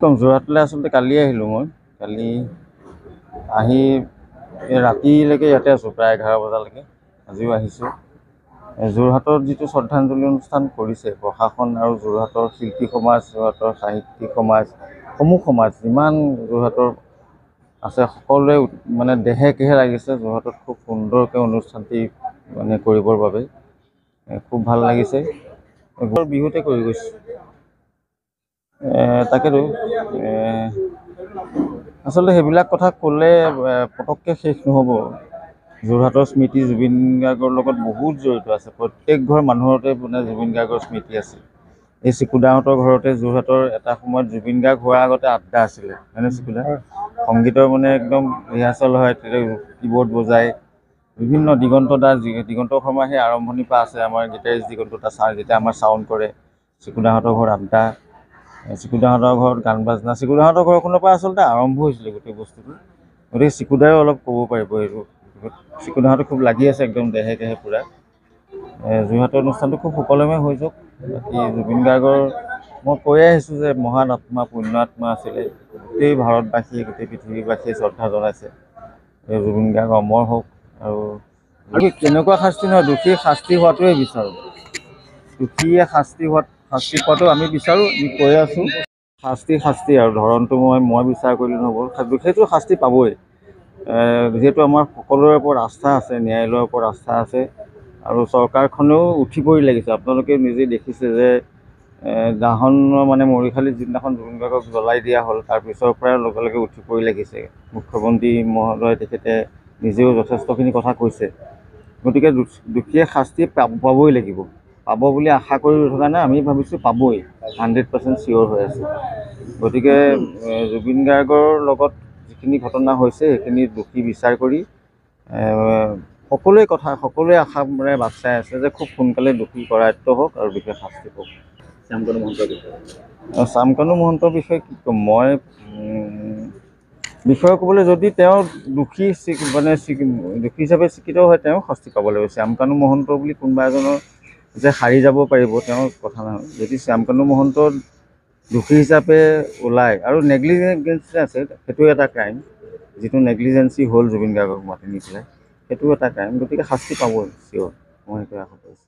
যোৰহাটলৈ আচলতে কালি আহিলোঁ মই। কালি আহি ৰাতিলৈকে ইয়াতে আছোঁ, প্ৰায় 11 বজালৈকে। আজিও আহিছোঁ। যোৰহাটত যিটো শ্ৰদ্ধাঞ্জলি অনুষ্ঠান কৰিছে প্ৰশাসন আৰু যোৰহাটৰ শিল্পী সমাজ, যোৰহাটৰ সাহিত্যিক সমাজ, সমূহ সমাজ যিমান যোৰহাটৰ আছে সকলোৱে মানে দেহে কেহে লাগিছে যোৰহাটত খুব সুন্দৰকৈ অনুষ্ঠানটি মানে কৰিবৰ বাবে। খুব ভাল লাগিছে। বিহুতে কৰি গৈছোঁ। তাকেতো আচলতে সেইবিলাক কথা ক'লে পটককৈ শেষ নহ'ব। যোৰহাটৰ স্মৃতি জুবিন গাৰ্গৰ লগত বহুত জড়িত আছে। প্ৰত্যেক ঘৰ মানুহতে মানে জুবিন গাৰ্গৰ স্মৃতি আছে। এই চিকুদাহঁতৰ ঘৰতে যোৰহাটৰ এটা সময়ত জুবিন গাৰ্গ হোৱাৰ আগতে আড্ডা আছিলে, হয়নে চিকুদা? সংগীতৰ মানে একদম ৰিহাৰ্চেল হয়, কীবৰ্ড বজায়। বিভিন্ন দিগন্ত শৰ্মা সেই আৰম্ভণিৰ পৰা আছে, আমাৰ গীটাৰিষ্ট দিগন্ত দা যেতিয়া আমাৰ চাউণ্ড কৰে। চিকুদাহঁতৰ ঘৰত আড্ডা, চিকুদাহঁতৰ ঘৰত গান বাজনা, চিকুদাহঁতৰ ঘৰখনৰ পৰা আচলতে আৰম্ভ হৈছিলে গোটেই বস্তুটো। গতিকে চিকুদায়ো অলপ ক'ব পাৰিব এইটো। চিকুদাহঁতে খুব লাগি আছে একদম দেহে কেহে পূৰা। যোৰহাটৰ অনুষ্ঠানটো খুব সুকলমে হৈ যাওক। বাকী জুবিন গাৰ্গৰ মই কৈয়ে আহিছোঁ যে মহান আত্মা, পুণ্য আত্মা আছিলে। গোটেই ভাৰতবাসী, গোটেই পৃথিৱীবাসীয়ে শ্ৰদ্ধা জনাইছে। জুবিন গাৰ্গ অমৰ হওক। আৰু কেনেকুৱা শাস্তি নহয়, দোষীৰ শাস্তি হোৱাটোৱে বিচাৰোঁ। দোষীয়ে শাস্তি পোৱাটো আমি বিচাৰোঁ, আমি কৈ আছোঁ। শাস্তি আৰু ধৰণটো মই বিচাৰ কৰিলে নহ'ব। দোষীয়েতো শাস্তি পাবই। যিহেতু আমাৰ সকলোৰে ওপৰত আস্থা আছে, ন্যায়ালয়ৰ ওপৰত আস্থা আছে। আৰু চৰকাৰখনেও উঠি পৰি লাগিছে। আপোনালোকে নিজেই দেখিছে যে দাহনৰ মানে মৰিশালিত যিদিনাখন জুবিন গাৰ্গক জ্বলাই দিয়া হ'ল, তাৰপিছৰ পৰাই লগে লগে উঠি পৰি লাগিছে। মুখ্যমন্ত্ৰী মহোদয় তেখেতে নিজেও যথেষ্টখিনি কথা কৈছে। গতিকে দোষীয়ে শাস্তি পাবই লাগিব। পাব বুলি আশা কৰি থকা নাই, আমি ভাবিছোঁ পাবই, 100% চিয়'ৰ হৈ আছে। গতিকে জুবিন গাৰ্গৰ লগত যিখিনি ঘটনা হৈছে সেইখিনি দোষী বিচাৰ কৰি সকলোৱে আশাৰে বাট চাই আছে যে খুব সোনকালে দোষী কৰায়ত্ব হওক আৰু দোষীয়ে শাস্তি পাওক। শ্যামকানু মহন্তৰ বিষয়ে কি ক'ম মই? বিষয়ে ক'বলৈ যদি তেওঁ দোষী হিচাপে স্বীকৃত হয়, তেওঁ শাস্তি পাব লাগিব। শ্যামকানু মহন্ত বুলি কোনোবা এজনৰ যে সাৰি যাব পাৰিব তেওঁৰ কথা নহয়। যদি শ্যামকানু মহন্ত দোষী হিচাপে ওলায় আৰু নেগলিজেঞ্চি আছে, সেইটো এটা ক্ৰাইম। যিটো নেগলিজেঞ্চি হ'ল জুবিন গাৰ্গক মাতি নি পেলাই, সেইটো এটা ক্ৰাইম। গতিকে শাস্তি পাবই চিয়'ৰ, মই সেইটোৱে আশা কৰিছোঁ।